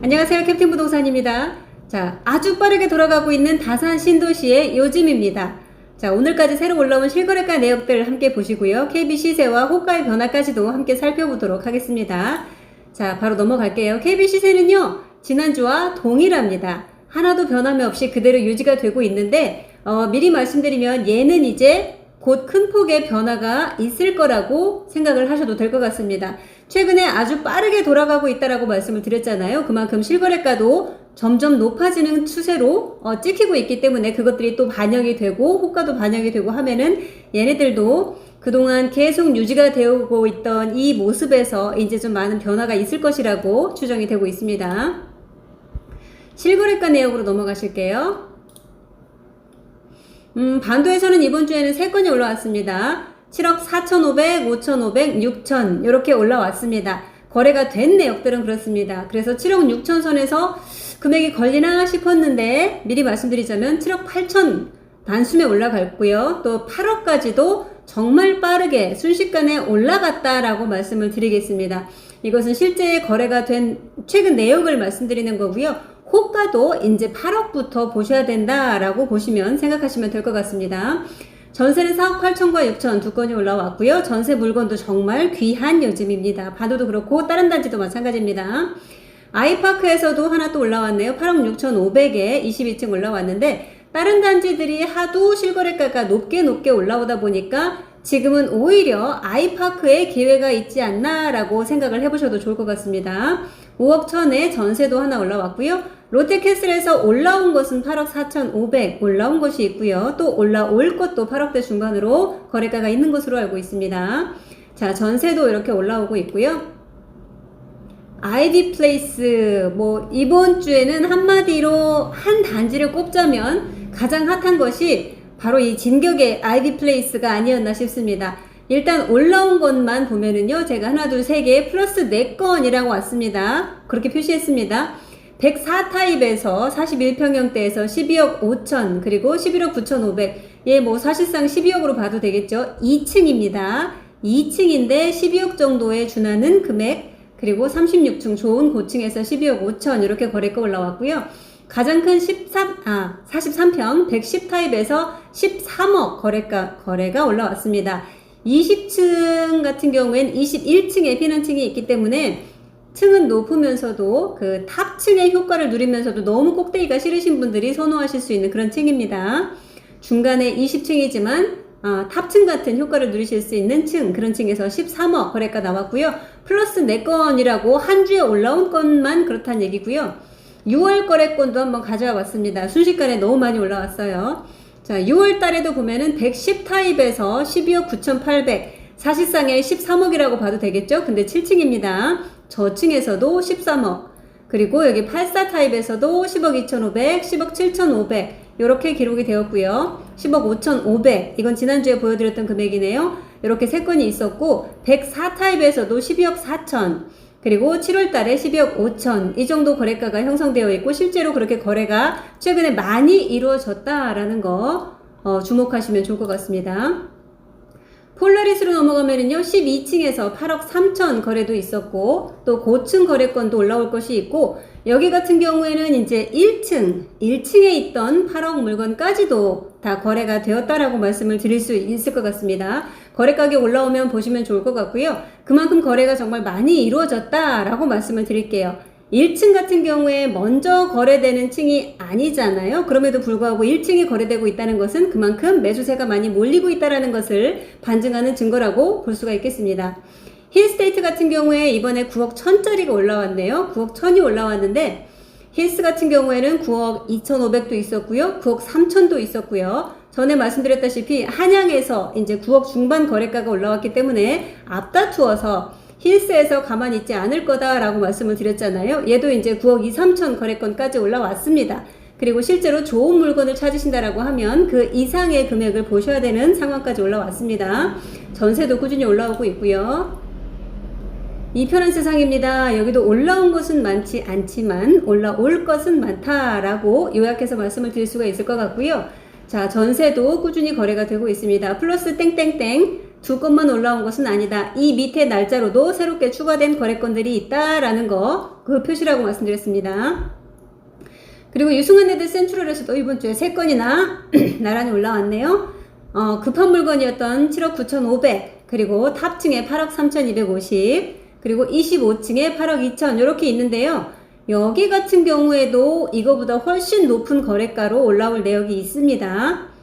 안녕하세요. 캡틴 부동산입니다. 자, 아주 빠르게 돌아가고 있는 다산 신도시의 요즘입니다. 자, 오늘까지 새로 올라온 실거래가 내역들 함께 보시고요. KB 시세와 호가의 변화까지도 함께 살펴보도록 하겠습니다. 자, 바로 넘어갈게요. KB 시세는요, 지난주와 동일합니다. 하나도 변함이 없이 그대로 유지가 되고 있는데, 미리 말씀드리면 얘는 이제 곧 큰 폭의 변화가 있을 거라고 생각을 하셔도 될 것 같습니다. 최근에 아주 빠르게 돌아가고 있다라고 말씀을 드렸잖아요. 그만큼 실거래가도 점점 높아지는 추세로 찍히고 있기 때문에 그것들이 또 반영이 되고 호가도 반영이 되고 하면은 얘네들도 그동안 계속 유지가 되고 있던 이 모습에서 이제 좀 많은 변화가 있을 것이라고 추정이 되고 있습니다. 실거래가 내역으로 넘어가실게요. 반도에서는 이번 주에는 3건이 올라왔습니다. 7억 4,500, 5,500, 6,000 이렇게 올라왔습니다. 거래가 된 내역들은 그렇습니다. 그래서 7억 6천 선에서 금액이 걸리나 싶었는데 미리 말씀드리자면 7억 8천 단숨에 올라갔고요. 또 8억까지도 정말 빠르게 순식간에 올라갔다라고 말씀을 드리겠습니다. 이것은 실제 거래가 된 최근 내역을 말씀드리는 거고요. 호가도 이제 8억부터 보셔야 된다라고 보시면 생각하시면 될 것 같습니다. 전세는 4억 8천과 6천 두 건이 올라왔고요. 전세 물건도 정말 귀한 요즘입니다. 바도도 그렇고 다른 단지도 마찬가지입니다. 아이파크에서도 하나 또 올라왔네요. 8억 6,500에 22층 올라왔는데 다른 단지들이 하도 실거래가가 높게 올라오다 보니까 지금은 오히려 아이파크에 기회가 있지 않나라고 생각을 해보셔도 좋을 것 같습니다. 5억 1천에 전세도 하나 올라왔고요. 롯데캐슬에서 올라온 것은 8억 4,500 올라온 것이 있고요. 또 올라올 것도 8억대 중반으로 거래가가 있는 것으로 알고 있습니다. 자, 전세도 이렇게 올라오고 있고요. 아이디 플레이스 이번 주에는 한마디로 한 단지를 꼽자면 가장 핫한 것이 바로 이 진격의 아이디 플레이스가 아니었나 싶습니다. 일단 올라온 것만 보면은요, 제가 하나 둘 세 개 플러스 4건이라고 왔습니다. 그렇게 표시했습니다. 104 타입에서 41평형대에서 12억 5천 그리고 11억 9,500 사실상 12억으로 봐도 되겠죠. 2층입니다. 2층인데 12억 정도에 준하는 금액 그리고 36층 좋은 고층에서 12억 5천 이렇게 거래가 올라왔고요. 가장 큰 43평 110 타입에서 13억 거래가 올라왔습니다. 20층 같은 경우엔 21층에 피난층이 있기 때문에 층은 높으면서도 그 탑층의 효과를 누리면서도 너무 꼭대기가 싫으신 분들이 선호하실 수 있는 그런 층입니다. 중간에 20층이지만 탑층 같은 효과를 누리실 수 있는 층, 그런 층에서 13억 거래가 나왔고요. 플러스 4건이라고 한 주에 올라온 건만 그렇다는 얘기고요. 6월 거래건도 한번 가져와 봤습니다. 순식간에 너무 많이 올라왔어요. 자, 6월 달에도 보면은 110 타입에서 12억 9,800 사실상의 13억이라고 봐도 되겠죠? 근데 7층입니다. 저층에서도 13억 그리고 여기 84 타입에서도 10억 2,500 10억 7,500 이렇게 기록이 되었고요. 10억 5,500 이건 지난주에 보여드렸던 금액이네요. 이렇게 3건이 있었고 104 타입에서도 12억 4천 그리고 7월 달에 12억 5천 이 정도 거래가가 형성되어 있고 실제로 그렇게 거래가 최근에 많이 이루어졌다라는 거 주목하시면 좋을 것 같습니다. 폴라리스로 넘어가면은요, 12층에서 8억 3천 거래도 있었고, 또 고층 거래건도 올라올 것이 있고, 여기 같은 경우에는 이제 1층에 있던 8억 물건까지도 다 거래가 되었다라고 말씀을 드릴 수 있을 것 같습니다. 거래 가격 올라오면 보시면 좋을 것 같고요. 그만큼 거래가 정말 많이 이루어졌다라고 말씀을 드릴게요. 1층 같은 경우에 먼저 거래되는 층이 아니잖아요. 그럼에도 불구하고 1층이 거래되고 있다는 것은 그만큼 매수세가 많이 몰리고 있다는 것을 반증하는 증거라고 볼 수가 있겠습니다. 힐스테이트 같은 경우에 이번에 9억 1천짜리가 올라왔네요. 9억 1천이 올라왔는데 힐스 같은 경우에는 9억 2,500도 있었고요. 9억 3천도 있었고요. 전에 말씀드렸다시피 한양에서 이제 9억 중반 거래가가 올라왔기 때문에 앞다투어서 힐스에서 가만히 있지 않을 거다라고 말씀을 드렸잖아요. 얘도 이제 9억 2, 3천 거래건까지 올라왔습니다. 그리고 실제로 좋은 물건을 찾으신다라고 하면 그 이상의 금액을 보셔야 되는 상황까지 올라왔습니다. 전세도 꾸준히 올라오고 있고요. 이 편한 세상입니다. 여기도 올라온 것은 많지 않지만 올라올 것은 많다라고 요약해서 말씀을 드릴 수가 있을 것 같고요. 자, 전세도 꾸준히 거래가 되고 있습니다. 플러스 땡땡땡 두 건만 올라온 것은 아니다. 이 밑에 날짜로도 새롭게 추가된 거래건들이 있다라는 거, 그 표시라고 말씀드렸습니다. 그리고 유승환레드 센트럴에서도 이번 주에 3건이나 나란히 올라왔네요. 급한 물건이었던 7억 9,500, 그리고 탑층에 8억 3,250, 그리고 25층에 8억 2천 이렇게 있는데요. 여기 같은 경우에도 이거보다 훨씬 높은 거래가로 올라올 내역이 있습니다.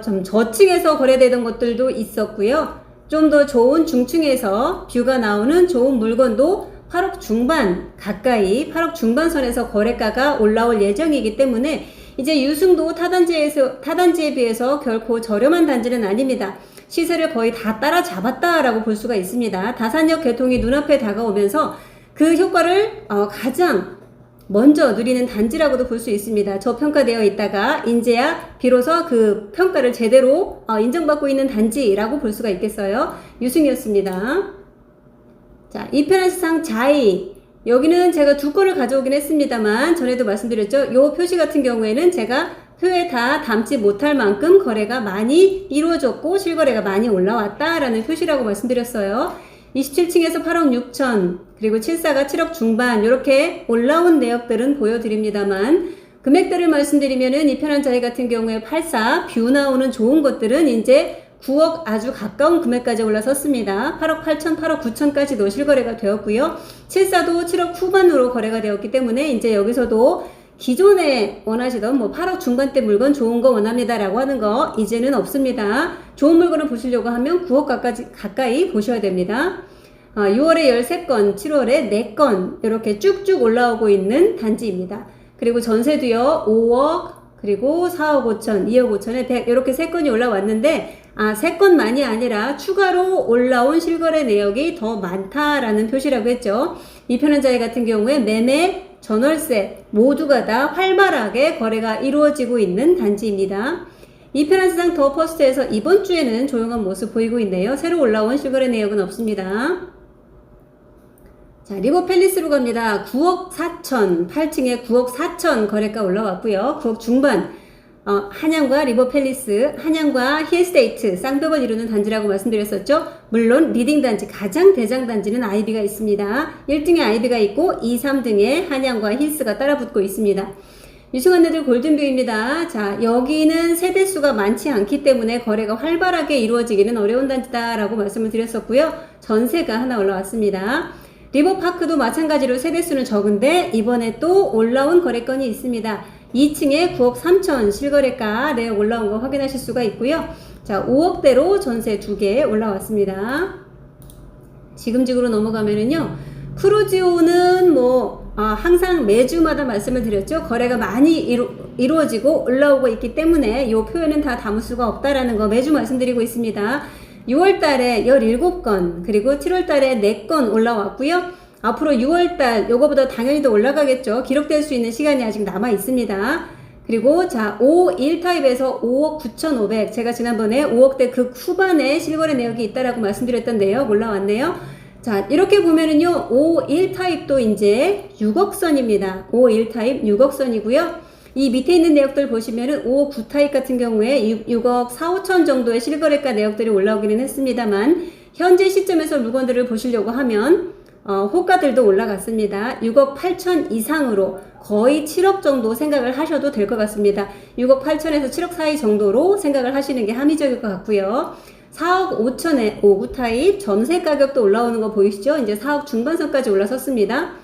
좀 저층에서 거래되던 것들도 있었고요. 좀 더 좋은 중층에서 뷰가 나오는 좋은 물건도 8억 중반 가까이 8억 중반선에서 거래가가 올라올 예정이기 때문에 이제 유승도 타단지에 비해서 결코 저렴한 단지는 아닙니다. 시세를 거의 다 따라잡았다라고 볼 수가 있습니다. 다산역 개통이 눈앞에 다가오면서 그 효과를 가장 먼저 누리는 단지라고도 볼 수 있습니다. 저평가되어 있다가 이제야 비로소 그 평가를 제대로 인정받고 있는 단지라고 볼 수가 있겠어요. 유승이었습니다. 자, 이편한시상 자이. 여기는 제가 2건을 가져오긴 했습니다만 전에도 말씀드렸죠. 요 표시 같은 경우에는 제가 표에 다 담지 못할 만큼 거래가 많이 이루어졌고 실거래가 많이 올라왔다라는 표시라고 말씀드렸어요. 27층에서 8억 6천, 그리고 74가 7억 중반 이렇게 올라온 내역들은 보여드립니다만 금액들을 말씀드리면은 이편한 자이 같은 경우에 84, 뷰 나오는 좋은 것들은 이제 9억 아주 가까운 금액까지 올라섰습니다. 8억 8천, 8억 9천까지도 실거래가 되었고요. 74도 7억 후반으로 거래가 되었기 때문에 이제 여기서도 기존에 원하시던 8억 중반대 물건 좋은 거 원합니다라고 하는 거 이제는 없습니다. 좋은 물건을 보시려고 하면 9억 가까이 보셔야 됩니다. 6월에 13건, 7월에 4건 이렇게 쭉쭉 올라오고 있는 단지입니다. 그리고 전세도요 5억, 그리고 4억 5천, 2억 5천에 100 이렇게 3건이 올라왔는데 3건만이 아니라 추가로 올라온 실거래 내역이 더 많다라는 표시라고 했죠. 이편한 자이 같은 경우에 매매, 전월세 모두가 다 활발하게 거래가 이루어지고 있는 단지입니다. 이편한시장 더 퍼스트에서 이번 주에는 조용한 모습 보이고 있네요. 새로 올라온 실거래 내역은 없습니다. 자, 리버팰리스로 갑니다. 9억 4천, 8층에 9억 4천 거래가 올라왔고요. 9억 중반, 한양과 리버팰리스, 한양과 힐스테이트, 쌍벽을 이루는 단지라고 말씀드렸었죠. 물론 리딩 단지, 가장 대장 단지는 아이비가 있습니다. 1등에 아이비가 있고 2, 3등에 한양과 힐스가 따라붙고 있습니다. 유승환네들 골든뷰입니다. 자, 여기는 세대수가 많지 않기 때문에 거래가 활발하게 이루어지기는 어려운 단지다라고 말씀을 드렸었고요. 전세가 하나 올라왔습니다. 리버파크도 마찬가지로 세대수는 적은데 이번에 또 올라온 거래건이 있습니다. 2층에 9억 3천 실거래가 내역 올라온 거 확인하실 수가 있고요. 자, 5억대로 전세 2개 올라왔습니다. 지금직으로 넘어가면은요. 크루지오는 항상 매주마다 말씀을 드렸죠. 거래가 많이 이루어지고 올라오고 있기 때문에 이 표현은 다 담을 수가 없다라는 거 매주 말씀드리고 있습니다. 6월달에 17건, 그리고 7월달에 4건 올라왔고요. 앞으로 6월달 요거보다 당연히 더 올라가겠죠. 기록될 수 있는 시간이 아직 남아 있습니다. 그리고 자, 5.1타입에서 5억 9,500, 제가 지난번에 5억대 극 후반에 실거래 내역이 있다라고 말씀드렸던 내역 올라왔네요. 자, 이렇게 보면은요 5.1타입도 이제 6억선입니다. 5.1타입 6억선이고요. 이 밑에 있는 내역들 보시면은 5억 9타입 같은 경우에 6억 4, 5천 정도의 실거래가 내역들이 올라오기는 했습니다만 현재 시점에서 물건들을 보시려고 하면 호가들도 올라갔습니다. 6억 8천 이상으로 거의 7억 정도 생각을 하셔도 될 것 같습니다. 6억 8천에서 7억 사이 정도로 생각을 하시는 게 합리적일 것 같고요. 4억 5천에 5구타입 전세 가격도 올라오는 거 보이시죠? 이제 4억 중반선까지 올라섰습니다.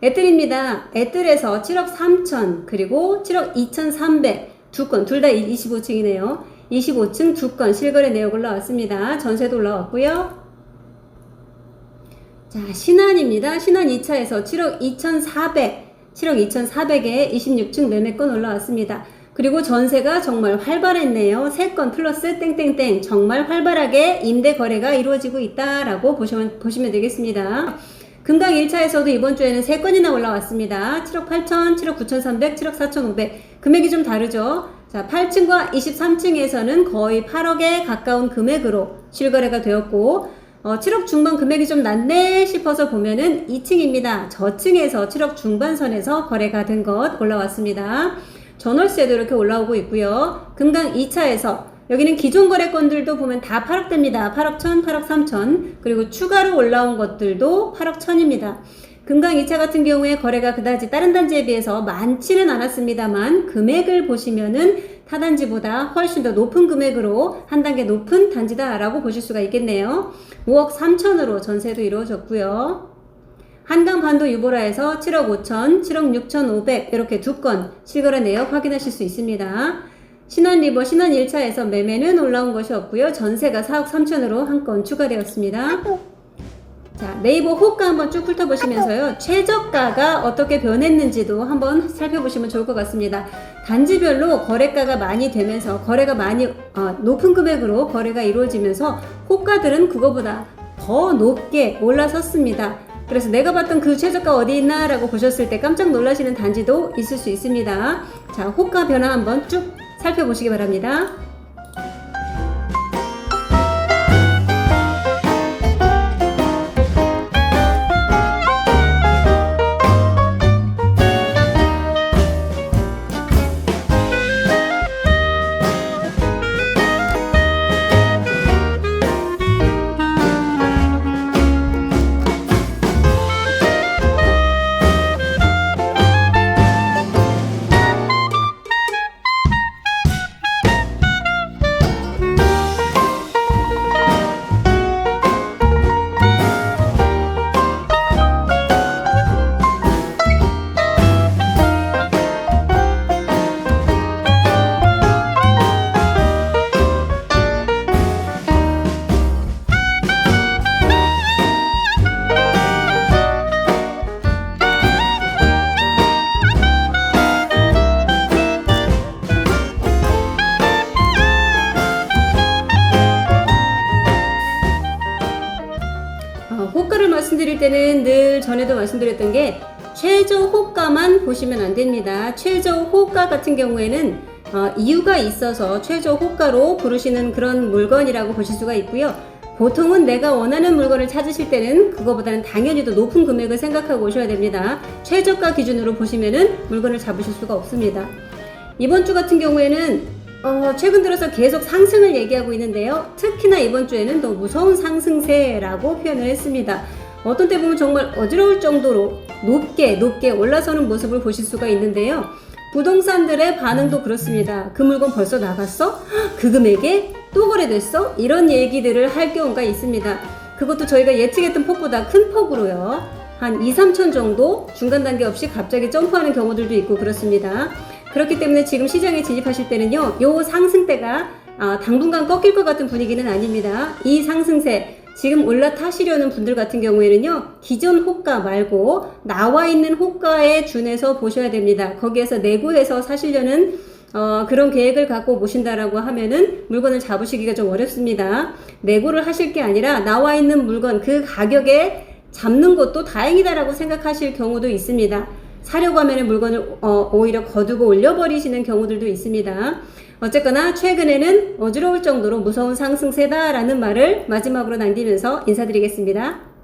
애뜰입니다. 애뜰에서 7억 3천, 그리고 7억 2,300 두 건, 둘 다 25층이네요. 25층 2건 실거래 내역 올라왔습니다. 전세도 올라왔고요. 자, 신안입니다. 신안 2차에서 7억 2,400, 7억 2,400에 26층 매매권 올라왔습니다. 그리고 전세가 정말 활발했네요. 3건 플러스 땡땡땡 정말 활발하게 임대 거래가 이루어지고 있다라고 보시면 되겠습니다. 금강 1차에서도 이번 주에는 3건이나 올라왔습니다. 7억 8천, 7억 9,300, 7억 4,500 금액이 좀 다르죠. 자, 8층과 23층에서는 거의 8억에 가까운 금액으로 실거래가 되었고 7억 중반 금액이 좀 낮네 싶어서 보면은 2층입니다. 저층에서 7억 중반선에서 거래가 된 것 올라왔습니다. 전월세도 이렇게 올라오고 있고요. 금강 2차에서 여기는 기존 거래건들도 보면 다 8억대입니다. 8억 1000, 8억 3000, 그리고 추가로 올라온 것들도 8억 1000입니다. 금강 2차 같은 경우에 거래가 그다지 다른 단지에 비해서 많지는 않았습니다만 금액을 보시면은 타 단지보다 훨씬 더 높은 금액으로 한 단계 높은 단지다라고 보실 수가 있겠네요. 5억 3천으로 전세도 이루어졌고요. 한강 반도 유보라에서 7억 5천, 7억 6천5백 이렇게 두 건 실거래 내역 확인하실 수 있습니다. 신한리버 신한 1차에서 매매는 올라온 것이 없고요. 전세가 4억 3천으로 한 건 추가되었습니다. 자, 네이버 호가 한번 쭉 훑어보시면서요. 최저가가 어떻게 변했는지도 한번 살펴보시면 좋을 것 같습니다. 단지별로 거래가가 많이 되면서 거래가 많이 높은 금액으로 거래가 이루어지면서 호가들은 그거보다 더 높게 올라섰습니다. 그래서 내가 봤던 그 최저가 어디 있나 라고 보셨을 때 깜짝 놀라시는 단지도 있을 수 있습니다. 자, 호가 변화 한번 쭉 살펴보시기 바랍니다. 호가를 말씀드릴 때는 늘 전에도 말씀드렸던 게 최저 호가만 보시면 안 됩니다. 최저 호가 같은 경우에는 이유가 있어서 최저 호가로 부르시는 그런 물건이라고 보실 수가 있고요. 보통은 내가 원하는 물건을 찾으실 때는 그거보다는 당연히 더 높은 금액을 생각하고 오셔야 됩니다. 최저가 기준으로 보시면은 물건을 잡으실 수가 없습니다. 이번 주 같은 경우에는 최근 들어서 계속 상승을 얘기하고 있는데요. 특히나 이번 주에는 더 무서운 상승세라고 표현을 했습니다. 어떤 때 보면 정말 어지러울 정도로 높게 올라서는 모습을 보실 수가 있는데요. 부동산들의 반응도 그렇습니다. 그 물건 벌써 나갔어? 그 금액에 또 거래됐어? 이런 얘기들을 할 경우가 있습니다. 그것도 저희가 예측했던 폭보다 큰 폭으로요. 한 2, 3천 정도 중간 단계 없이 갑자기 점프하는 경우들도 있고 그렇습니다. 그렇기 때문에 지금 시장에 진입하실 때는요, 요 상승대가 당분간 꺾일 것 같은 분위기는 아닙니다. 이 상승세, 지금 올라타시려는 분들 같은 경우에는요, 기존 호가 말고 나와 있는 호가에 준해서 보셔야 됩니다. 거기에서 내고해서 사시려는 그런 계획을 갖고 모신다라고 하면은 물건을 잡으시기가 좀 어렵습니다. 내고를 하실 게 아니라 나와 있는 물건 그 가격에 잡는 것도 다행이다라고 생각하실 경우도 있습니다. 사려고 하면 물건을 오히려 거두고 올려버리시는 경우들도 있습니다. 어쨌거나 최근에는 어지러울 정도로 무서운 상승세다라는 말을 마지막으로 남기면서 인사드리겠습니다.